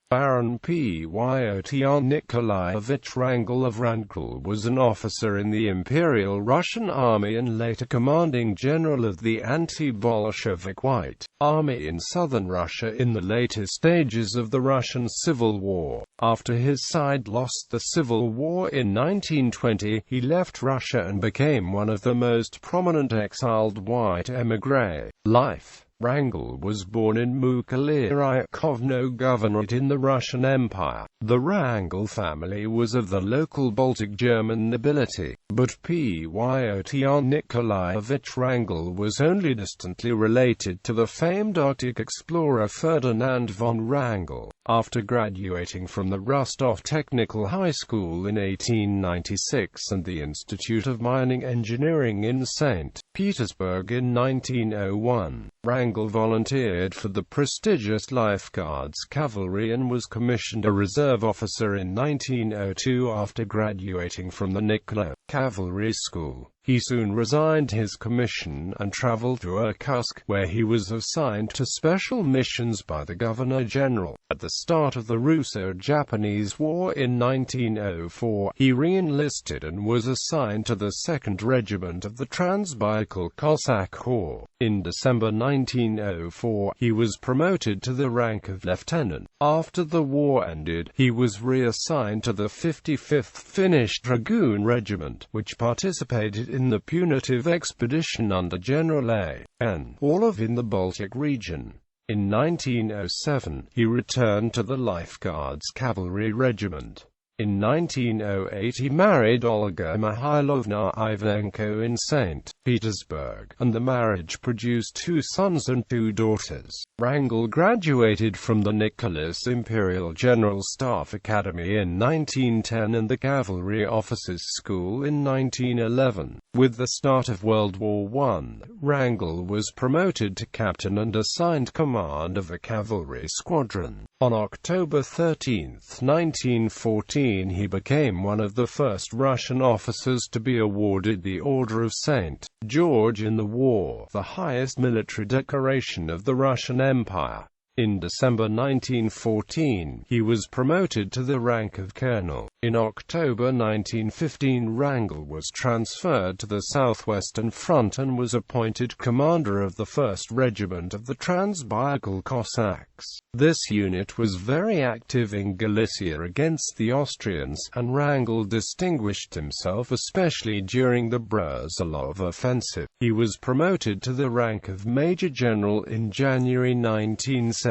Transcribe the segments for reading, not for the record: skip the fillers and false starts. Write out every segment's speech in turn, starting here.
Baron Pyotr Nikolayevich Wrangel of Vrangel was an officer in the Imperial Russian Army and later commanding general of the anti-Bolshevik White Army in southern Russia in the later stages of the Russian Civil War. After his side lost the Civil War in 1920, he left Russia and became one of the most prominent exiled white émigrés. Life. Vrangel was born in Mukalirykovno Governorate in the Russian Empire. The Vrangel family was of the local Baltic German nobility, but Pyotr Nikolayevich Wrangel was only distantly related to the famed Arctic explorer Ferdinand von Wrangel. After graduating from the Rostov Technical High School in 1896 and the Institute of Mining Engineering in St. Petersburg in 1901, Vrangel volunteered for the prestigious Life Guards Cavalry and was commissioned a reserve officer in 1902 after graduating from the Nikolay Cavalry School. He soon resigned his commission and traveled to Irkutsk, where he was assigned to special missions by the Governor-General. At the start of the Russo-Japanese War in 1904, he re-enlisted and was assigned to the 2nd Regiment of the Transbaikal Cossack Corps. In December 1904, he was promoted to the rank of lieutenant. After the war ended, he was reassigned to the 55th Finnish Dragoon Regiment, which participated in the punitive expedition under General A.N. Orlov in the Baltic region. In 1907, he returned to the Life Guards Cavalry Regiment. In 1908 he married Olga Mihailovna Ivanenko in St. Petersburg, and the marriage produced 2 sons and 2 daughters. Wrangel graduated from the Nicholas Imperial General Staff Academy in 1910 and the Cavalry Officers' School in 1911. With the start of World War I, Wrangel was promoted to captain and assigned command of a cavalry squadron. On October 13, 1914, he became one of the first Russian officers to be awarded the Order of St. George in the war, the highest military decoration of the Russian Empire. In December 1914, he was promoted to the rank of colonel. In October 1915, Wrangel was transferred to the Southwestern Front and was appointed commander of the 1st Regiment of the Transbaikal Cossacks. This unit was very active in Galicia against the Austrians, and Wrangel distinguished himself especially during the Brusilov offensive. He was promoted to the rank of Major General in January 1917,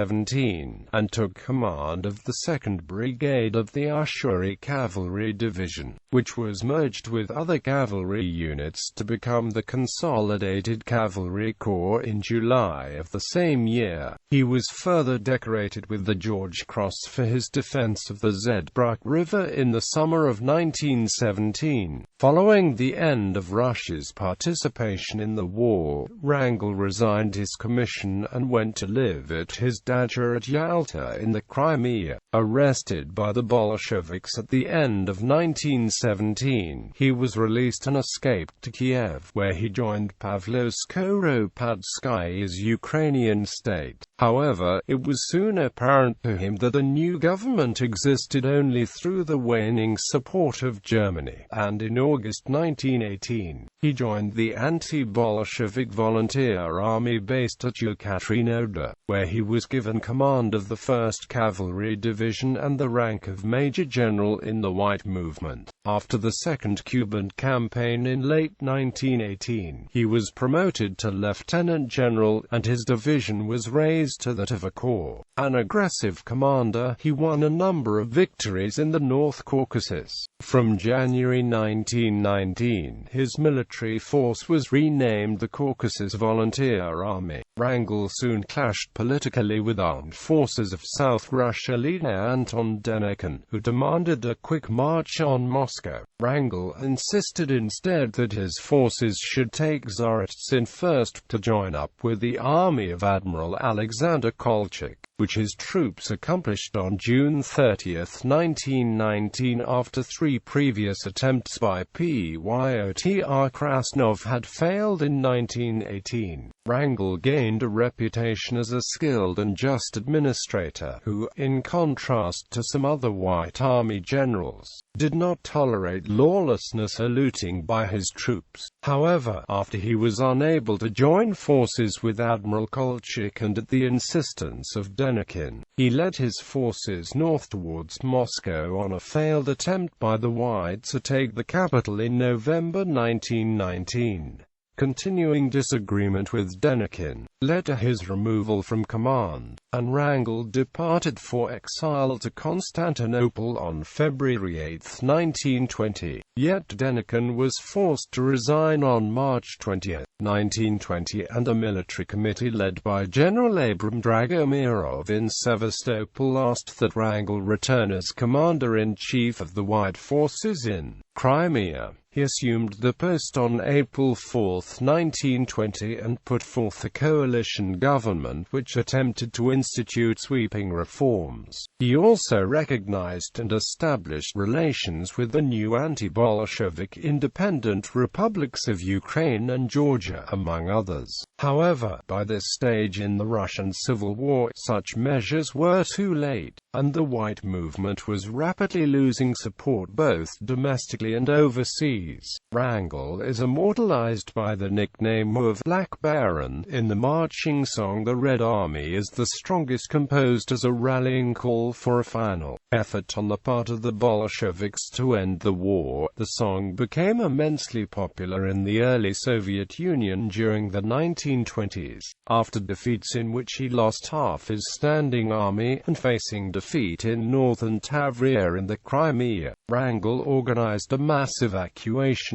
and took command of the 2nd Brigade of the Ussuri Cavalry Division, which was merged with other cavalry units to become the Consolidated Cavalry Corps in July of the same year. He was further decorated with the George Cross for his defense of the Zbruch River in the summer of 1917. Following the end of Russia's participation in the war, Wrangel resigned his commission and went to live at his dacha at Yalta in the Crimea. Arrested by the Bolsheviks at the end of 1917, he was released and escaped to Kiev, where he joined Pavlo Skoropadsky's Ukrainian state. However, it was soon apparent to him that a new government existed only through the waning support of Germany, and in August 1918, he joined the anti-Bolshevik volunteer army based at Yekaterinoda, where he was given command of the 1st Cavalry Division and the rank of Major General in the White Movement. After the Second Cuban Campaign in late 1918, he was promoted to Lieutenant General, and his division was raised to that of a corps. An aggressive commander, he won a number of victories in the North Caucasus. From January 1919, his military force was renamed the Caucasus Volunteer Army. Wrangel soon clashed politically with armed forces of South Russia leader Anton Denikin, who demanded a quick march on Moscow. Wrangel insisted instead that his forces should take Tsaritsyn first, to join up with the army of Admiral Alexander Kolchak. which his troops accomplished on June 30, 1919 after 3 previous attempts by Pyotr Krasnov had failed in 1918. Wrangel gained a reputation as a skilled and just administrator who, in contrast to some other White Army generals, did not tolerate lawlessness or looting by his troops. However, after he was unable to join forces with Admiral Kolchak and at the insistence of Denikin, he led his forces north towards Moscow on a failed attempt by the Whites to take the capital in November 1919. Continuing disagreement with Denikin led to his removal from command, and Wrangel departed for exile to Constantinople on February 8, 1920. Yet Denikin was forced to resign on March 20, 1920, and a military committee led by General Abram Dragomirov in Sevastopol asked that Wrangel return as commander-in-chief of the White forces in Crimea. He assumed the post on April 4, 1920 and put forth a coalition government which attempted to institute sweeping reforms. He also recognized and established relations with the new anti-Bolshevik independent republics of Ukraine and Georgia, among others. However, by this stage in the Russian Civil War, such measures were too late, and the White movement was rapidly losing support both domestically and overseas. Wrangel is immortalized by the nickname of Black Baron in the marching song The Red Army is the Strongest, composed as a rallying call for a final effort on the part of the Bolsheviks to end the war. The song became immensely popular in the early Soviet Union during the 1920s, after defeats in which he lost half his standing army, and facing defeat in northern Tavria in the Crimea. Wrangel organized a mass evacuation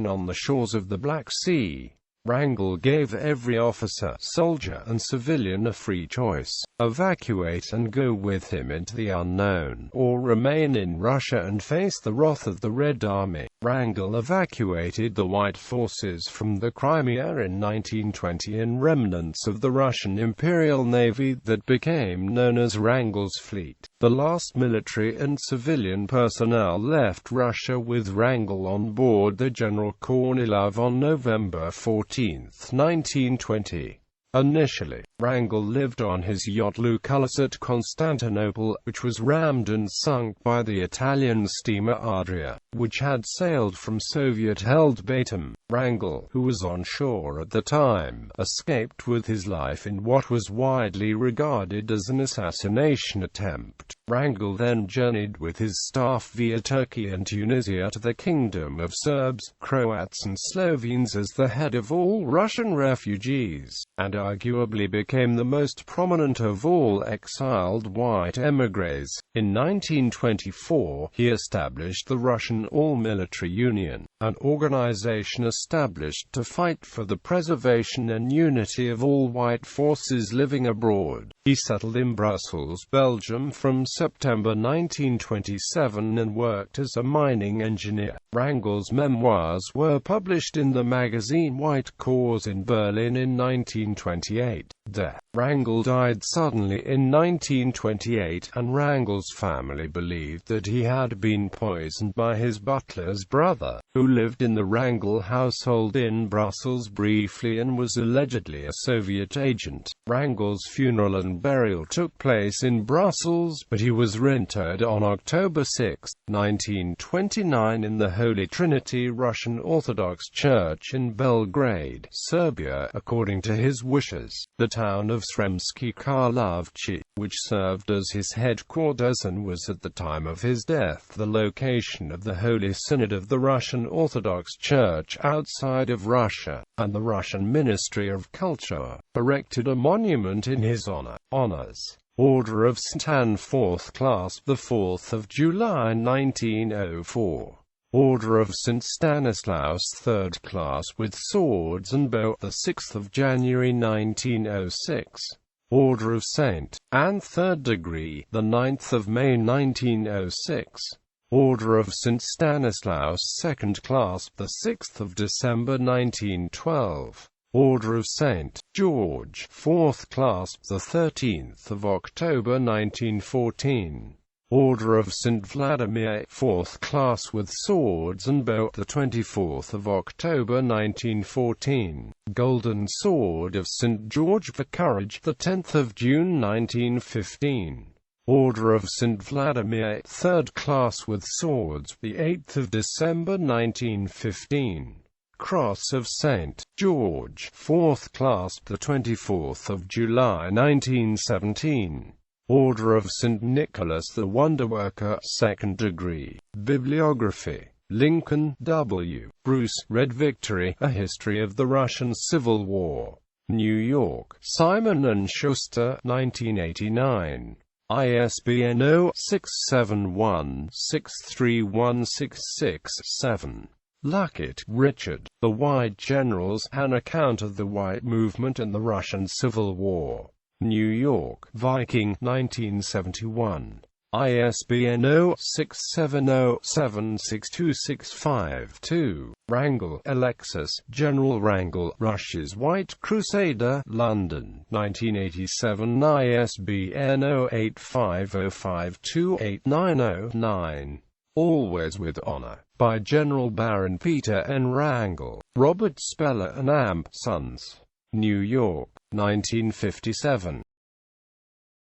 on the shores of the Black Sea. Wrangel gave every officer, soldier and civilian a free choice: evacuate and go with him into the unknown, or remain in Russia and face the wrath of the Red Army. Wrangel evacuated the White forces from the Crimea in 1920 in remnants of the Russian Imperial Navy that became known as Wrangel's Fleet. The last military and civilian personnel left Russia with Wrangel on board the General Kornilov on November 14, 1920. Initially, Wrangel lived on his yacht Lucullus at Constantinople, which was rammed and sunk by the Italian steamer Adria, which had sailed from Soviet-held Batum. Wrangel, who was on shore at the time, escaped with his life in what was widely regarded as an assassination attempt. Wrangel then journeyed with his staff via Turkey and Tunisia to the Kingdom of Serbs, Croats and Slovenes as the head of all Russian refugees, and arguably became the most prominent of all exiled white émigrés. In 1924, he established the Russian All-Military Union, an organization established to fight for the preservation and unity of all white forces living abroad. He settled in Brussels, Belgium from September 1927 and worked as a mining engineer. Wrangel's memoirs were published in the magazine White Cause in Berlin in 1928. Death. Wrangel died suddenly in 1928, and Wrangel's family believed that he had been poisoned by his butler's brother, who lived in the Wrangel household in Brussels briefly and was allegedly a Soviet agent. Wrangel's funeral and burial took place in Brussels, but he was reinterred on October 6, 1929 in the Holy Trinity Russian Orthodox Church in Belgrade, Serbia, according to his wishes. The town of Sremski Karlovci, which served as his headquarters and was at the time of his death the location of the Holy Synod of the Russian Orthodox Church outside of Russia, and the Russian Ministry of Culture erected a monument in his honor. Honors. Order of St. Anne 4th class, the 4th of July 1904. Order of St. Stanislaus 3rd class with swords and bow, the 6th of January 1906. Order of St. Anne 3rd degree, the 9th of May 1906. Order of St. Stanislaus 2nd class, the 6th of December 1912. Order of St. George, 4th class, 13 October 1914. Order of St. Vladimir, 4th class with swords and bow, 24 October 1914. Golden Sword of St. George for Courage, 10 June 1915. Order of St. Vladimir, 3rd class with swords, 8 December 1915. Cross of St. George, 4th class, 24 July 1917. Order of St. Nicholas the Wonderworker, 2nd degree. Bibliography. Lincoln, W. Bruce, Red Victory, A History of the Russian Civil War. New York, Simon & Schuster, 1989. ISBN 0-671-63166-7. Luckett, Richard. The White Generals, An Account of the White Movement in the Russian Civil War. New York, Viking, 1971. ISBN 0-670-76265-2. Wrangel, Alexis, General Wrangel, Russia's White Crusader, London, 1987. ISBN 0-850528909. Always with Honor, by General Baron Peter N. Wrangel. Robert Speller and Amp, Sons. New York, 1957.